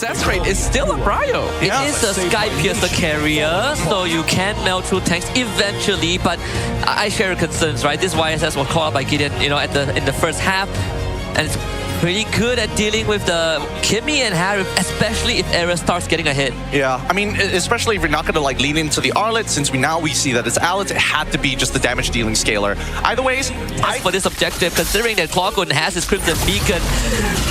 success rate is still a prio. It is a Sky Piercer carrier, so you can melt through tanks eventually, but I share your concerns, right? This YSS was called by Gideon, you know, in the first half, and it's pretty good at dealing with the Kimmy and Harry, especially if Era starts getting a hit. Yeah, I mean, especially if you're not going to like lean into the Arlet, since we see that it's Alex, it had to be just the damage dealing scaler. Either ways, for this objective, considering that Clockwood has his Crimson Beacon,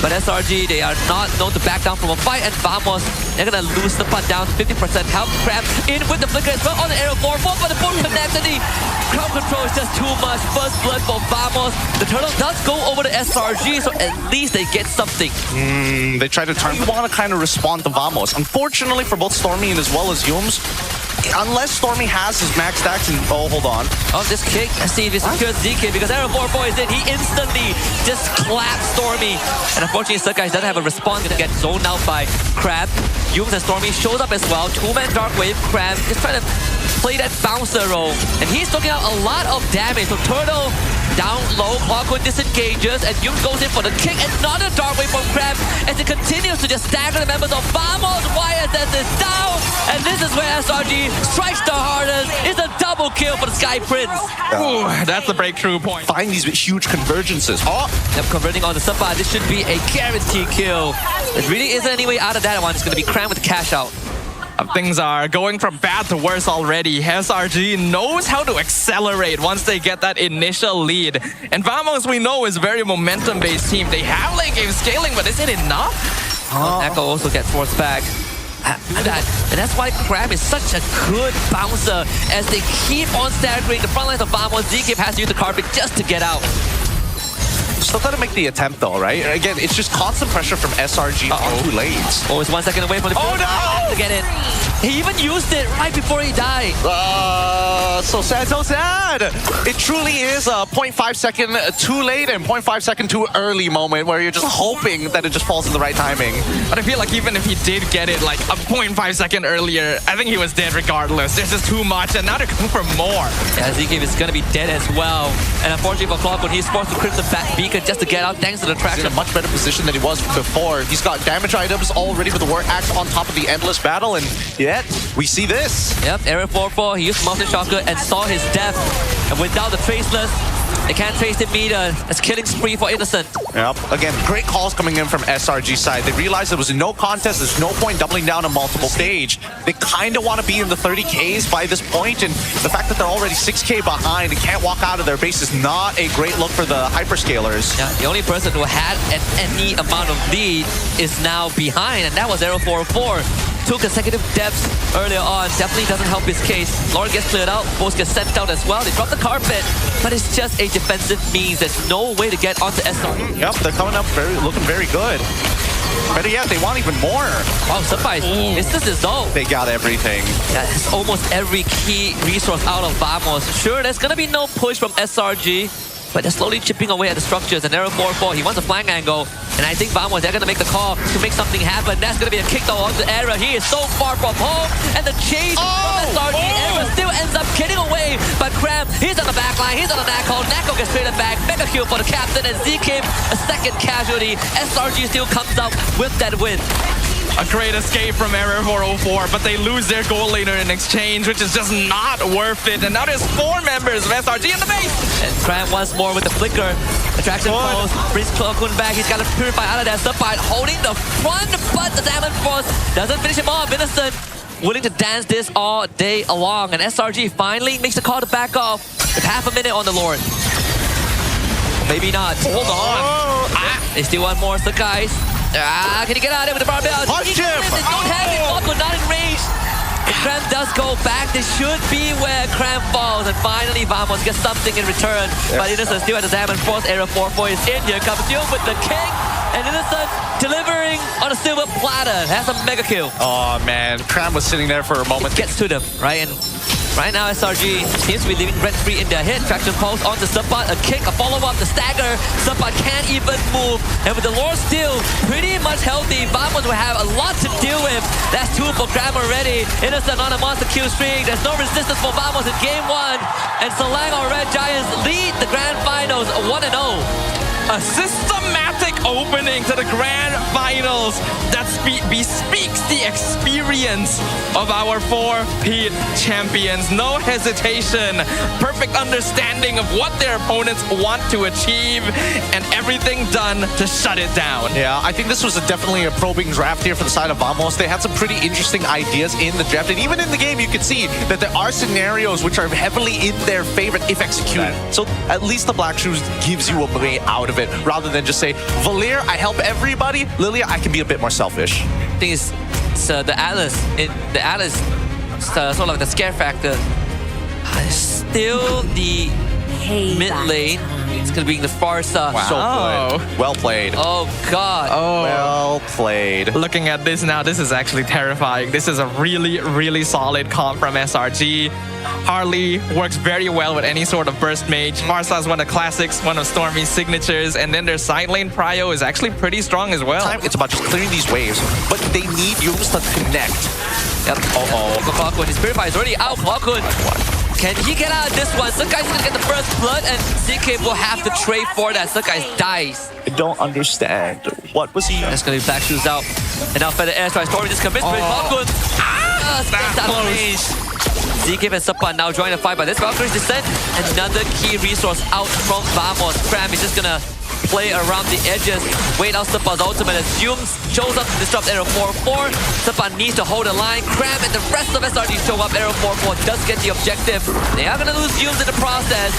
but SRG, they are not known to back down from a fight, and Vamos, they're going to lose the putt down to 50% health. Crab in with the flicker as well on the Aero 4-4, but the full connectivity. Crowd control is just too much. First blood for Vamos. The turtle does go over to SRG, so at least they get something. They try to turn. You want to kind of respond to Vamos. Unfortunately for both Stormy and as well as Yums, unless Stormy has his max stacks and... Oh, hold on. Oh, this kick. Let's see if he secures ZK, because Aero 4-4 is in. He instantly just claps Stormy. And unfortunately, Surkais doesn't have a response. Gonna get zoned out by Crab. Yums and Stormy shows up as well. Two-man Dark Wave. Crab just trying to play that bouncer role. And he's taking out a lot of damage. So Turtle down low, Clockwood disengages, and Yums goes in for the kick. Another Dark Wave from Crab as it continues to just stagger the members of Vamos. YSS is down, and this is where SRG strikes the hardest. It's a double kill for the Sky Prince. Ooh, that's a breakthrough point. Find these huge convergences. Oh! Yep, converting on the Sapa. This should be a guaranteed kill. There really isn't any way out of that one. It's going to be crammed with the cash out. Things are going from bad to worse already. SRG knows how to accelerate once they get that initial lead. And Vamos, we know, is a very momentum-based team. They have late game scaling, but is it enough? Echo also gets forced back. And that's why Crab is such a good bouncer as they keep on staggering the front lines of Vamos. ZK has to use the carpet just to get out. Still gotta make the attempt though, right? Again, it's just constant pressure from SRG on 2 lanes. Oh, it's 1 second away from the Oh no! To get it. He even used it right before he died. So sad, so sad. It truly is a 0.5 second too late and 0.5 second too early moment where you're just hoping that it just falls in the right timing. But I feel like even if he did get it like a 0.5 second earlier, I think he was dead regardless. There's just too much, and now they're going for more. Yeah, ZK is going to be dead as well. And unfortunately for Clockwood, he's forced to Crimson back Beacon just to get out thanks to the traction. He's in a much better position than he was before. He's got damage items already with the War Axe on top of the Endless Battle, and yet we see this. Yep, Aero 4-4, he used Mountain Shocker and saw his death. And without the Traceless, they can't trace him either. It's killing spree for Innocent. Yep, again, great calls coming in from SRG side. They realized there was no contest, there's no point doubling down on multiple stage. They kind of want to be in the 30Ks by this point, and the fact that they're already 6K behind and can't walk out of their base is not a great look for the hyperscalers. Yeah, the only person who had any amount of lead is now behind, and that was Aero 4-4. 2 consecutive deaths earlier on definitely doesn't help his case. Lauren gets cleared out, both get sent out as well. They drop the carpet, but it's just a defensive means. There's no way to get onto SR. Yep, they're coming up looking very good. Better yet, they want even more. Wow, surprise. It's just his zone. They got everything. Yeah, it's almost every key resource out of Vamos. Sure, there's gonna be no push from SRG, but they're slowly chipping away at the structures. And Aero 4-4, he wants a flank angle. And I think Vamos, they're gonna make the call to make something happen. That's gonna be a kick though onto Era. He is so far from home. And the chase from SRG. Era still ends up getting away. But Cram, he's on the back line. He's on the Nako. Nako gets traded back. Mega kill for the captain. And ZK, a second casualty. SRG still comes out with that win. A great escape from Error 404, but they lose their goal later in exchange, which is just not worth it. And now there's 4 members of SRG in the base. And Cram once more with the flicker. Attraction pose, brings Clockwood back. He's got to purify out of that stuff by holding the front, but the Salmon Force doesn't finish him off. Innocent willing to dance this all day along. And SRG finally makes the call to back off with half a minute on the Lord. Maybe not. Hold on. They still want more, so guys. Can he get out of there with the barbell? Punch him! Don't have it. Clockwood not in range. If Cram does go back, this should be where Cram falls. And finally, Vamos gets something in return. But Innocent still at the Diamond Force. Aero 4-4 is in here. Comes through with the kick. And Innocent delivering on a silver platter. Has a mega kill. Oh, man. Cram was sitting there for a moment. It gets to them, right? And right now, SRG seems to be living rent-free in their hit. Traction pulse onto Supat, a kick, a follow-up, the stagger. Supat can't even move. And with the lore still pretty much healthy, Vamos will have a lot to deal with. That's 2 for Cram already. Innocent on a monster kill streak. There's no resistance for Vamos in game 1. And Selangor Red Giants lead the Grand Finals 1-0. A systematic opening to the grand finals that bespeaks the experience of our four-peat champions. No hesitation, perfect understanding of what their opponents want to achieve, and everything done to shut it down. Yeah, I think this was definitely a probing draft here for the side of Vamos. They had some pretty interesting ideas in the draft, and even in the game you can see that there are scenarios which are heavily in their favor if executed. So at least the Black Shoes gives you a way out of it, rather than just say, Valir, I help everybody, Lilia, I can be a bit more selfish. I think it's the Atlas. Sort of like the scare factor. Still the mid lane. It's gonna be the Farsa. Wow. So good. Well played. Oh god. Oh. Well played. Looking at this now, this is actually terrifying. This is a really, really solid comp from SRG. Harley works very well with any sort of burst mage. Farsa is one of classics, one of Stormy's signatures, and then their side lane prio is actually pretty strong as well. It's about just clearing these waves, but they need Yums to connect. Yep. Clockwood. His Spirit Fire is already out. Clockwood. Can he get out of this one? Sukai's gonna get the first blood, and ZK will have to trade for that. Sukai dies. I don't understand. What was he? That's gonna be Black Shoes out. And now for the airstrike, Stormy just commits with Clockwood. Steps out of range. ZK and Suppan now join the fight, but this Valkyrie's Descent, another key resource out from Vamos. Cram is just gonna play around the edges, wait out Suppan's ultimate as Yums shows up to disrupt Arrow 4-4. Suppan needs to hold the line. Cram and the rest of SRG show up. Arrow 4-4 does get the objective. They are gonna lose Yums in the process,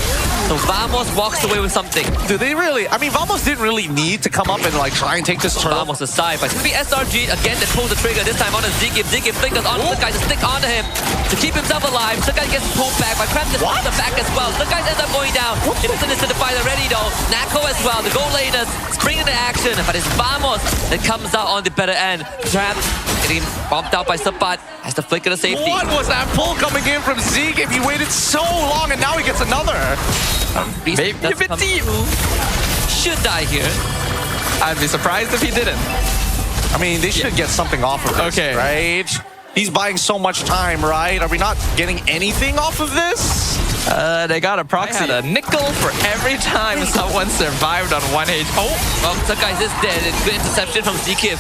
so Vamos walks away with something. Do they really? I mean, Vamos didn't really need to come up and like try and take this turn. Vamos aside, but it's gonna be SRG again that pulls the trigger, this time on a Ziggy. Ziggy flickers onto Sukai to stick onto him to keep himself alive. Sukai gets pulled back, but Cram just pulls the back as well. Sukai ends up going down. Innocent is to the fight already though. Nako as well, the goal laners spring into action, but it's Vamos that comes out on the better end. Trapped, getting bumped out by Suppan, has to flicker to safety. What was that pull coming in from Zeke? If he waited so long and now he gets another. Maybe a bit deep. Should die here. I'd be surprised if he didn't. I mean, they should get something off of this, right? He's buying so much time, right? Are we not getting anything off of this? They got a proxy. A nickel for every time someone survived on 1H. Oh, well, Sukai is dead. Good interception from ZK.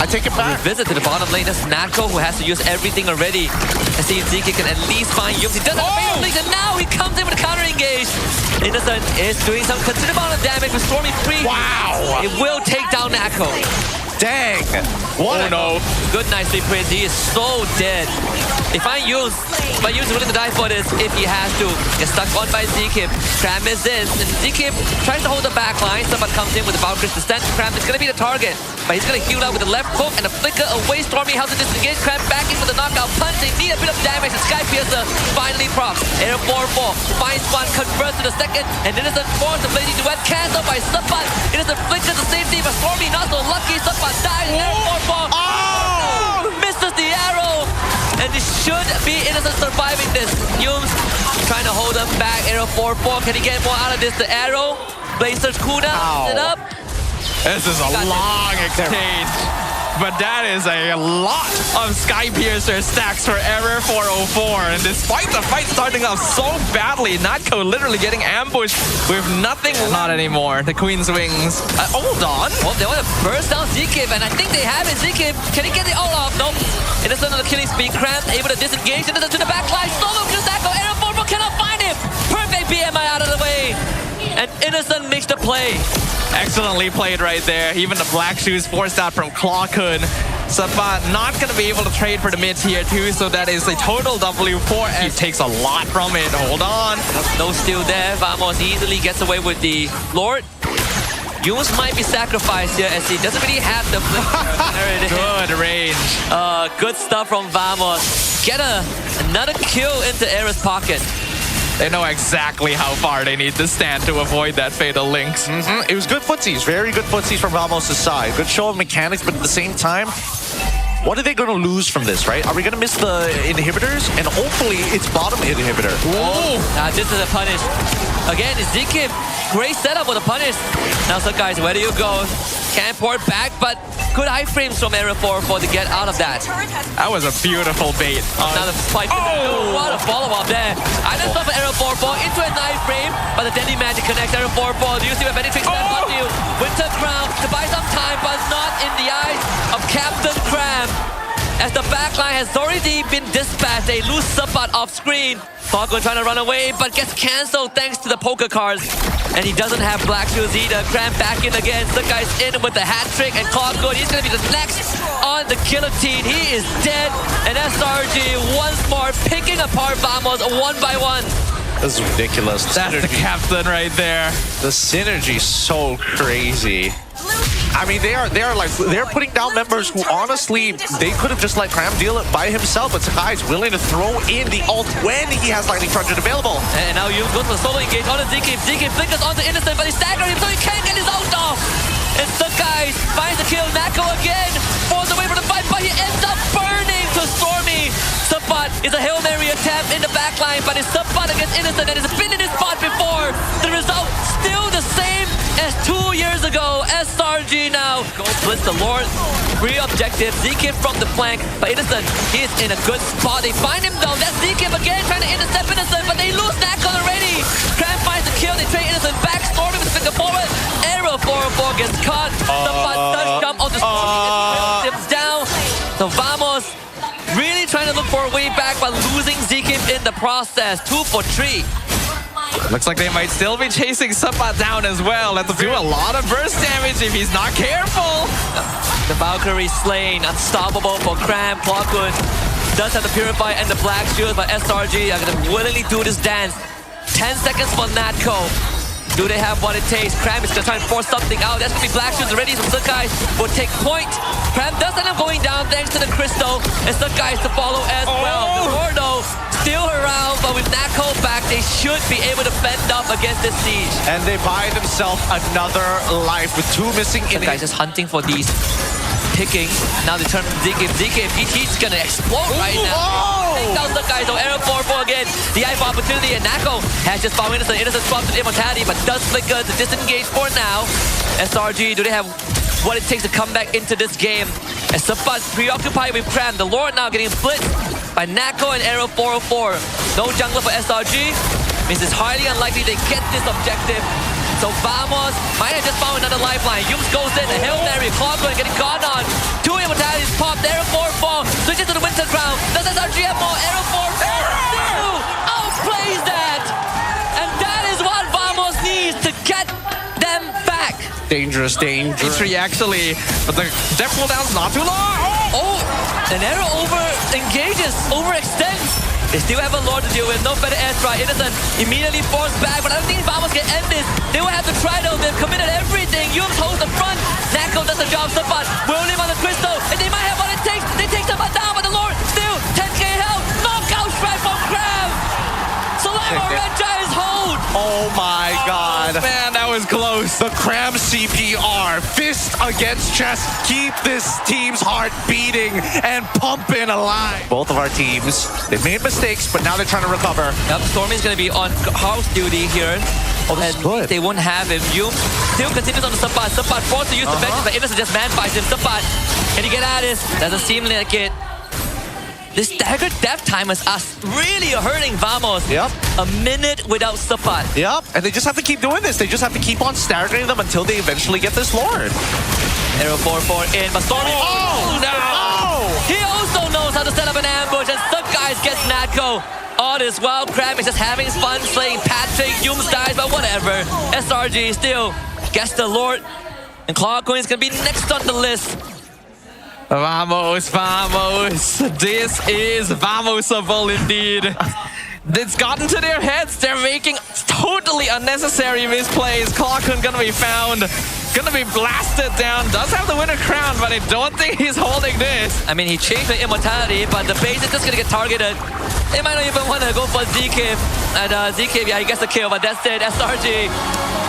I take it back. Revisit to the bottom lane. That's Nako who has to use everything already. I see ZK can at least find Yums. He does have a fatal and now he comes in with a counter engage. Innocent is doing some considerable amount of damage with Stormy free. Wow! It will take down Nako. Dang! What? Oh no! Good, nicely played. He is so dead. If I use, is willing to die for this if he has to. Gets stuck on by ZK. Cram is in, and ZK tries to hold the back line. Someone comes in with the Valkyrie's Descent. Cram is going to be the target, but he's going to heal out with the left hook and a flicker away. Stormy helps to disengage. Cram back in with the knockout punch. They need a bit of damage. The Sky Piercer finally procs. Air 4-4 finds one, converts to the second, and Innocent force the Blazing Duet cancelled by Suppan. Innocent flickers to safety, but Stormy not so lucky. Suppan dies. Air 4-4. Oh! Misses the arrow. And it should be Innocent surviving this. Yums trying to hold him back. Arrow 4-4. Can he get more out of this? The arrow. Blazer's cooldown. It up. This is a long exchange. But that is a lot of Sky Piercer stacks for Error 404. And despite the fight starting off so badly, Natko literally getting ambushed with nothing. Not anymore. The Queen's Wings. Hold on. Oh, they want to burst down ZK, and I think they have it. ZK, can he get the all off? Nope. Innocent on the killing spree. Cramp able to disengage. Innocent to the back line. Solo kills Natko. Error 404 cannot find him. Perfect BMI out of the way. And Innocent makes the play. Excellently played right there. Even the Black Shoes forced out from Clawhood. Suppan not going to be able to trade for the mids here too, so that is a total W4. He takes a lot from it. Hold on. No steal there. Vamos easily gets away with the Lord. Yums might be sacrificed here as he doesn't really have the Good range. Good stuff from Vamos. Get another kill into Era's pocket. They know exactly how far they need to stand to avoid that fatal links. It was good footsies, very good footsies from Ramos' side. Good show of mechanics, but at the same time, what are they going to lose from this, right? Are we going to miss the inhibitors? And hopefully it's bottom inhibitor. Whoa! This is a punish. Again, ZK, great setup with a punish. Now, so guys, where do you go? Can't port back, but good iframes from Error 4-4 to get out of that. That was a beautiful bait. Now the spike. Oh! What a follow-up there. I just saw for Error 4-4 into a knife frame, but the Deadly Magic connects Error 4-4. Do you see what Benny Tricks on you? Winter Crown as the backline has already been dispatched. They lose Sabat off screen. Falcon trying to run away, but gets cancelled thanks to the poker cards. And he doesn't have black shields either. Cram back in again. The guy's in with the hat trick, and Cloudgood, he's going to be the next on the guillotine. He is dead, and SRG once more picking apart Vamos one by one. This is ridiculous. That's the captain right there. The synergy is so crazy. I mean, they're putting down members who honestly they could have just let Cram deal it by himself, but Sakai is willing to throw in the ult when he has Lightning Truncheon available. And now you go for the solo engage on the ZK. ZK flickers onto Innocent, but he's staggering him, so he can't get his ult off. And Sakai finds the kill. Nako again falls away from the fight, but he ends up burning to Stormy. Sabat is a Hail Mary attempt in the backline, but it's Sabat against Innocent that has been in this spot before. The result still the same as 2 years ago. SRG now go blitz the Lord. Free objective. ZK from the flank, but Innocent, he is in a good spot. They find him though. That's ZK again trying to intercept Innocent, but they lose Nako already. Cram finds the kill. They trade Innocent back. Stormy with finger forward. Arrow 404 gets caught. Sabat does jump on the Stormy and dips down. So Vamos really trying to look for a way back, but losing ZK in the process. 2 for 3. Looks like they might still be chasing Sabat down as well. That's do a lot of burst damage if he's not careful. The Valkyrie slain, unstoppable for Cram. Clockwood does have the Purify and the Black Shield, but SRG are going to willingly do this dance. 10 seconds for Natco. Do they have what it takes? Cram is going to try and force something out. That's going to be Black Shields already, so Sakai will take point. Cram does end up going down thanks to the Crystal, and Sakai is to follow as well. The Gordo still around, but with Nako back, they should be able to fend up against this siege. And they buy themselves another life with 2 missing in Sakai just hunting for these picking. Now they turn from ZK. ZK, he's going to explode right now. Take down Sakai, so Arrow 4-4 again. The eye for opportunity, and Nako has just found Innocent. Innocent swaps with Immortality, but does flicker to disengage for now. SRG, do they have what it takes to come back into this game? And Sabat preoccupied with Cram. The Lord now getting blitzed by Nako and Arrow 404. No jungler for SRG. Means it's highly unlikely they get this objective. So Vamos might have just found another lifeline. Yums goes in, the Hail Mary, Clockwood getting gone on. 2 Immortalities popped, Arrow 4-4, switches to the Winter Crown. Does SRG have more? Arrow 4-4 still outplays that! And that is what Vamos needs to get them back. Dangerous. H3 actually, but the depth cooldown's not too long. Oh, an Arrow overextends. They still have a Lord to deal with, no better airstrike. Innocent immediately forced back, but I don't think Vamos can end this. They will have to try though, they've committed everything. Yums holds the front, Nako does the job, Sabat will live on the Crystal, and they might have what it takes. They take Sabat down, but the Lord still 10k health. Knockout strike from Cram. Selangor Red Giants hold. Oh my god. Man, that was close. The Cram CPR, fist against chest, keep this team's heart beating and pumping alive. Both of our teams, they made mistakes, but now they're trying to recover. Yep, Stormy's going to be on house duty here. Oh, that's and good. They won't have him. Yum still continues on the Sabat. Sabat forced to use the bench, but Innocent just man-fights him. Sabat, can he get at this? Doesn't seem like it. This staggered death time is us really hurting Vamos. Yep. A minute without Sabat. Yep, and they just have to keep doing this. They just have to keep on staggering them until they eventually get this Lord. Arrow 4-4 in, but Stormy. Oh, no! He also knows how to set up an ambush, and Guys gets Natco. All is well. Crab is just having his fun slaying Patrick. Yums dies, but whatever. SRG still gets the Lord. And Clockcoin is going to be next on the list. Vamos, vamos. This is vamosable indeed. It's gotten to their heads. They're making totally unnecessary misplays. Clockcoin gonna be found. Gonna be blasted down. Does have the winner crown, but I don't think he's holding this. I mean, he changed the immortality, but the base is just gonna get targeted. They might not even want to go for ZK. And ZK, yeah, he gets the kill, but that's it. SRG.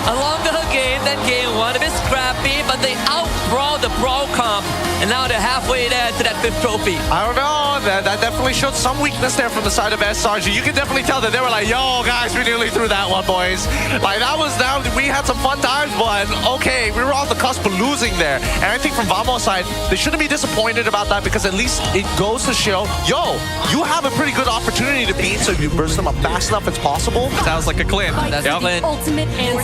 A longer game than game one. A bit scrappy, but they out-brawl the brawl comp. And now they're halfway there to that 5th trophy. I don't know. That definitely showed some weakness there from the side of SRG. You can definitely tell that they were like, yo, guys, we nearly threw that one, boys. Like, that was down. We had some fun times, but okay, we were on the cusp of losing. losing there. And I think from Vamo's side, they shouldn't be disappointed about that because at least it goes to show, yo, you have a pretty good opportunity to beat, so if you burst them up fast enough as possible. Sounds like a Clint. That's the Clint.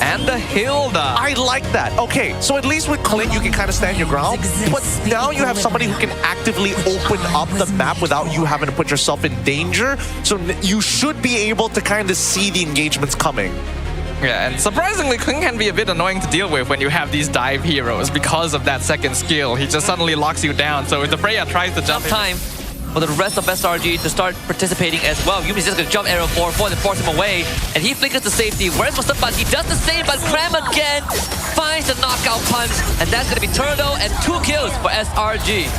And the Hilda. I like that. Okay, so at least with Clint, you can kind of stand your ground. But now you have somebody who can actively open up the map without you having to put yourself in danger. So you should be able to kind of see the engagements coming. Yeah, and surprisingly, Clint can be a bit annoying to deal with when you have these dive heroes because of that second skill. He just suddenly locks you down. So if the Freya tries to jump time for the rest of SRG to start participating as well. Yumi's just gonna jump arrow 4-4 and force him away, and he flickers to safety. Whereas for Subban, he does the same, but Cram again finds the knockout punch, and that's gonna be Turtle and 2 kills for SRG.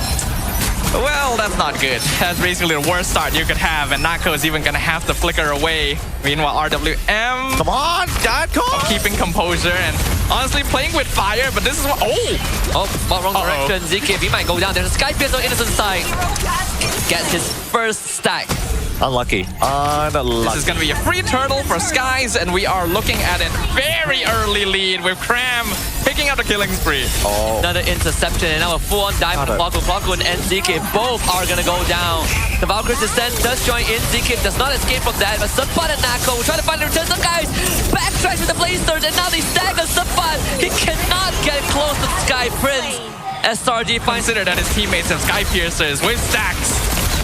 Well, that's not good. That's basically the worst start you could have, and Nako is even gonna have to flicker away. Meanwhile, RWM... Come on, Nako! Keeping composure and honestly playing with fire, but this is what... Oh, wrong direction. ZK, he might go down. There's a Sky Pierce on innocent side. Gets his first stack. Unlucky. This is gonna be a free turtle for Skies, and we are looking at a very early lead with Cram picking up the killing spree. Another interception, and now a full-on dive from Flocko and ZK. Both are gonna go down. The Valkyrie's descent does join in. ZK does not escape from that, but Subban and Nako will try to find the return. Some guys backtrack with the Blaze Surge, and now they stagger Subban. He cannot get close to Sky Prince. SRG finds Consider that his teammates have Sky Piercers with stacks.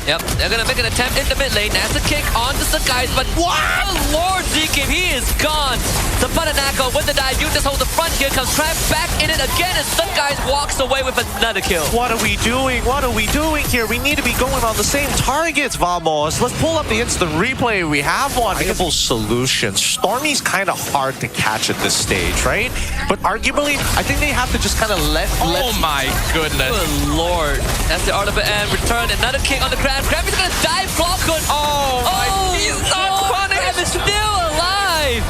Yep, they're gonna make an attempt in the mid lane. That's a kick onto Sakai, but wow, Lord ZK, he is gone. Sapananako with the dive. You just hold the front here, comes Trap back in it again, and Sakai walks away with another kill. What are we doing? What are we doing here? We need to be going on the same targets, Vamos. Let's pull up the instant replay. We have one. Viable solution. Stormy's kind of hard to catch at this stage, right? But arguably, I think they have to just kind of let... Oh my goodness. Good Lord. That's the RWM return. Another kick on the Crab. Crab is gonna dive Clockwood. He's not punished. Crab is still alive.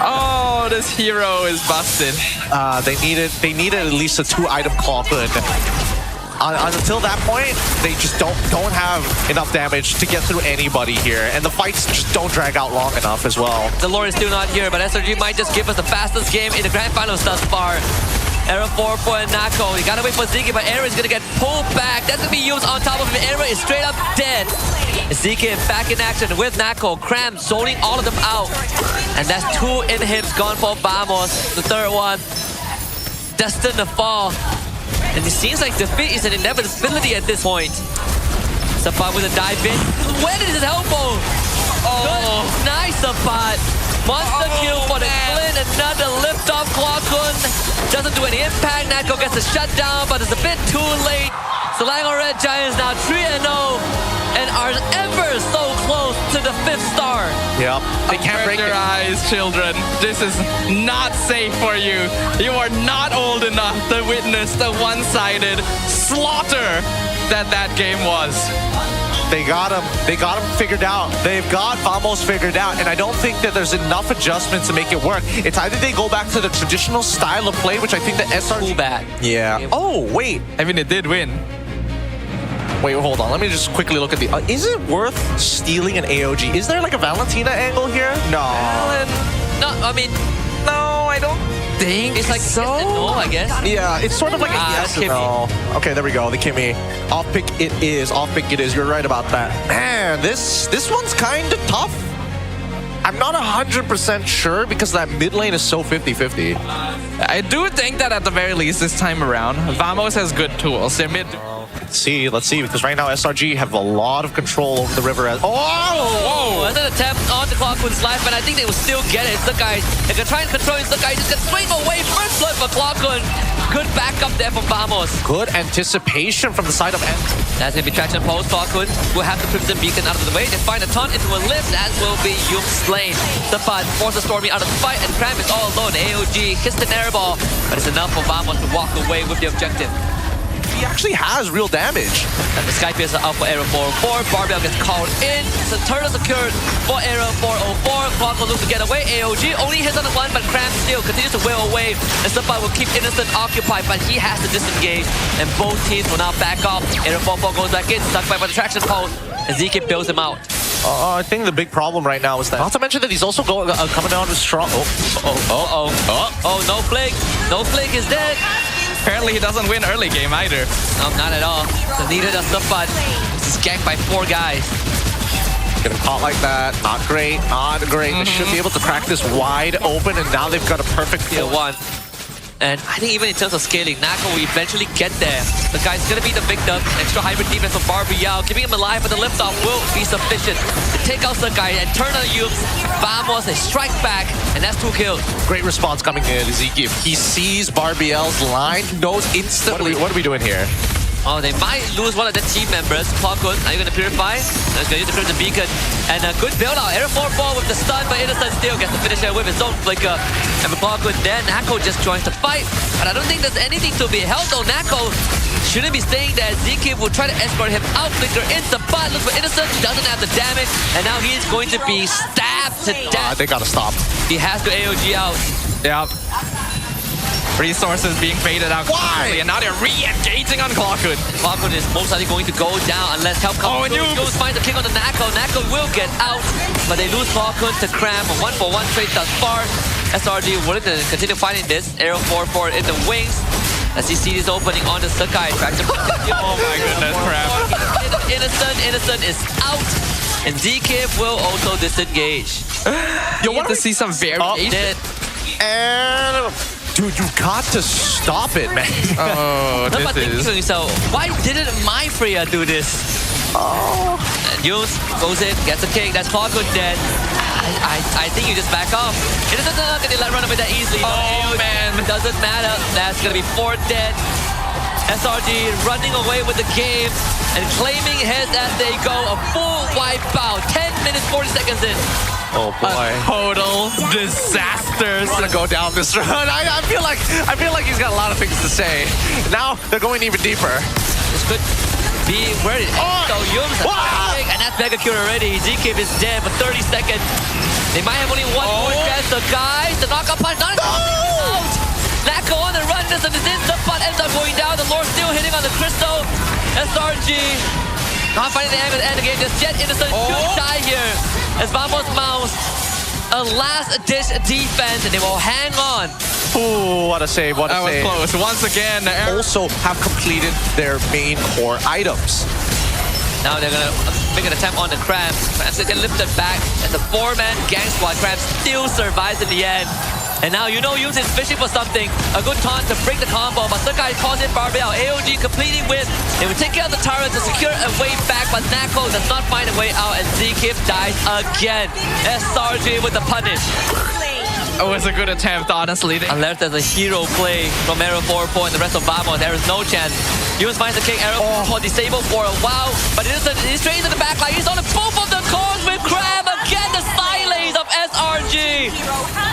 Oh, this hero is busted. They needed at least a 2-item Clockwood. Until that point, they just don't have enough damage to get through anybody here, and the fights just don't drag out long enough as well. The Lord is still not here, but SRG might just give us the fastest game in the grand finals thus far. Arrow 4 for Nako. You gotta wait for Zeke, but Arrow is gonna get pulled back. That's gonna be used on top of him. Arrow is straight up dead. Zeke back in action with Nako. Cram zoning all of them out. And that's 2 inhibs gone for Vamos. The third one destined to fall. And it seems like defeat is an inevitability at this point. Sapat with a dive in. Where did his elbow? Good. Nice Sapat. Monster kill for the Clint. Another lift off Clockun. Doesn't do any impact. Nako gets a shutdown, but it's a bit too late. Selangor Red Giants now 3-0 and are ever so close to the 5th star. Yep. They can't break your eyes, children. This is not safe for you. You are not old enough to witness the one-sided slaughter that game was. They got him. They got him figured out. They've got Vamos figured out, and I don't think that there's enough adjustments to make it work. It's either they go back to the traditional style of play, which I think the SRG... Too bad. Yeah. Oh, wait. I mean, it did win. Wait, hold on. Let me just quickly look at the... is it worth stealing an AOG? Is there like a Valentina angle here? No. No, I mean... No, I don't think it's like so. Yes and no, I guess. Yeah, it's sort of like a yes and no. Okay, there we go. The Kimmy. Off pick it is. Off pick it is. You're right about that. Man, this one's kind of tough. I'm not 100% sure because that mid lane is so 50-50. I do think that at the very least this time around, Vamos has good tools. Their mid... Let's see, because right now SRG have a lot of control over the river. Whoa! That's an attempt on the Clockwood's life, but I think they will still get it. Sakai, they can try and control it. Sakai just gets straight away. First blood for Clockwood. Good backup there from Vamos. Good anticipation from the side of M. That's going to be traction post. Clockwood will have the Crimson Beacon out of the way. They find a ton into a lift, as will be Yum slain. Sapat forces Stormy out of the fight, and Cram is all alone. AOG hits the airball, but it's enough for Vamos to walk away with the objective. He actually has real damage. And the Sky Piercer out for Arrow 404. Barbell gets called in. So turtle secured for Arrow 404. Clock will look to get away. AOG only hits on the one, but Cram still continues to wheel away. And Sapai will keep Innocent occupied, but he has to disengage. And both teams will now back off. Arrow 44 goes back in, stuck by the traction post. And ZK bails him out. I think the big problem right now is that... Not to mention that he's also coming down with strong... Oh, no flick. No flick is dead. Apparently he doesn't win early game either. No, not at all. So neither does Suppot. This is ganked by 4 guys. Getting caught like that, not great, not great. They should be able to crack this wide open, and now they've got a perfect Tier field. 1. And I think even in terms of scaling, Nako will eventually get there. The guy's gonna be the victim. Extra hybrid defense from Barbial. Keeping him alive, but the liftoff will be sufficient to take out the guy and turn on Yums. Vamos, they strike back, and that's 2 kills. Great response coming in, Ezekiel. He sees Barbiel's line, knows instantly. What are we doing here? Oh, they might lose one of their team members. Klokun, are you going to purify? That's going to use the Crimson Beacon. And a good build out. Air 4-4 with the stun, but Innocent still gets the finisher with his own flicker. And with Klokun then, Nako just joins the fight. But I don't think there's anything to be held though. Nako shouldn't be staying there. Zeke will try to escort him out. Flicker into butt. Look for Innocent. Doesn't have the damage. And now he's going to be stabbed to death. They gotta stop. He has to AOG out. Yep. Resources being faded out quickly, and now they're re-engaging on Klokun. Klokun is most likely going to go down unless help comes. Oh, and Yums finds a kick on the Nako. Nako will get out, but they lose Klokun to Cram. A 1-for-1 trade thus far. SRG willing to continue fighting this. Arrow 4-4 in the wings. As he sees this opening on the Sakai track. Oh my goodness, Cram. Innocent is out. And DK will also disengage. You want to see some variation? And dude, you got to stop it, man. Oh, How about thinking to yourself, why didn't my Freya do this? Oh. And Yums goes in, gets a kick. That's Klokun dead. I think you just back off. Innocent's not gonna let run away that easily. Oh man, doesn't matter. That's gonna be 4 dead. SRG running away with the game and claiming heads as they go. A full wipeout. 10 minutes, 40 seconds in. Oh boy. A total disaster. I want to go down this run. I feel like he's got a lot of things to say. Now they're going even deeper. This could be where it ends. So Yums and that's Mega Cure already. ZK is dead for 30 seconds. They might have only one more chance. The guys, the knockout punch, not out. Nako on the run, this is the spot ends up going down. The Lord still hitting on the crystal. SRG not finding the angle to end the game. This Jet Innocent should die here. As Vamos mounts a last ditch defense, and they will hang on. Ooh, what a save, what a save. That was close. Once again, also have completed their main core items. Now they're gonna make an attempt on the Cram. Cram can lift it back as a 4-man gang squad. Cram still survives in the end. And now you know Yums is fishing for something. A good taunt to break the combo, but Sakai calls in Barbial. AOG completing with. They will take care of the turret to secure a way back, but Nako does not find a way out, and Zkif dies again. SRG with the punish. it was a good attempt, honestly. Unless there's a hero play from Arrow 4-4 and the rest of Vamos, there is no chance. Yums finds the kick. Arrow 4 disabled for a while, but he's straight into the back line. He's on both of the cores with Crab. Again, the silence of SRG.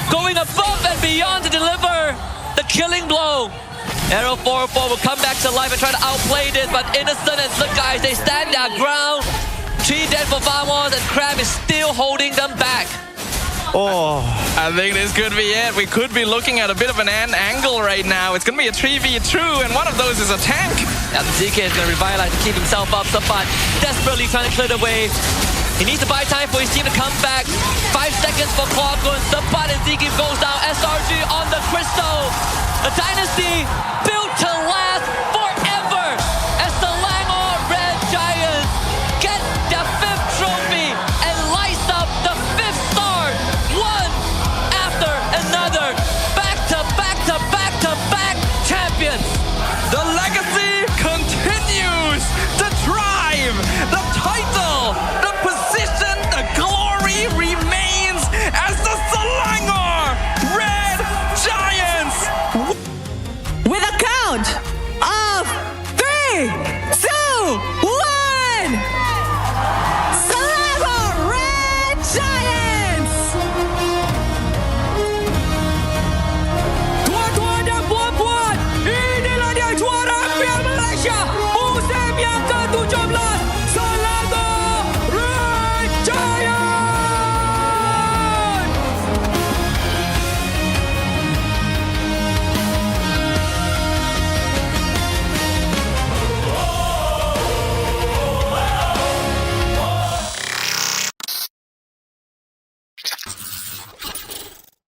Going above and beyond to deliver the killing blow. Arrow 4-4 will come back to life and try to outplay this, but Innocent and the guys, they stand their ground. 3 dead for Vamos, and Crab is still holding them back. Oh, I think this could be it. We could be looking at a bit of an angle right now. It's going to be a 3v2, and one of those is a tank. Yeah, the DK is going to revitalize to keep himself up. Sapat desperately trying to clear the wave. He needs to buy time for his team to come back. 5 seconds for Klokun. Sapat and DK goes down. SRG on the crystal. The Dynasty built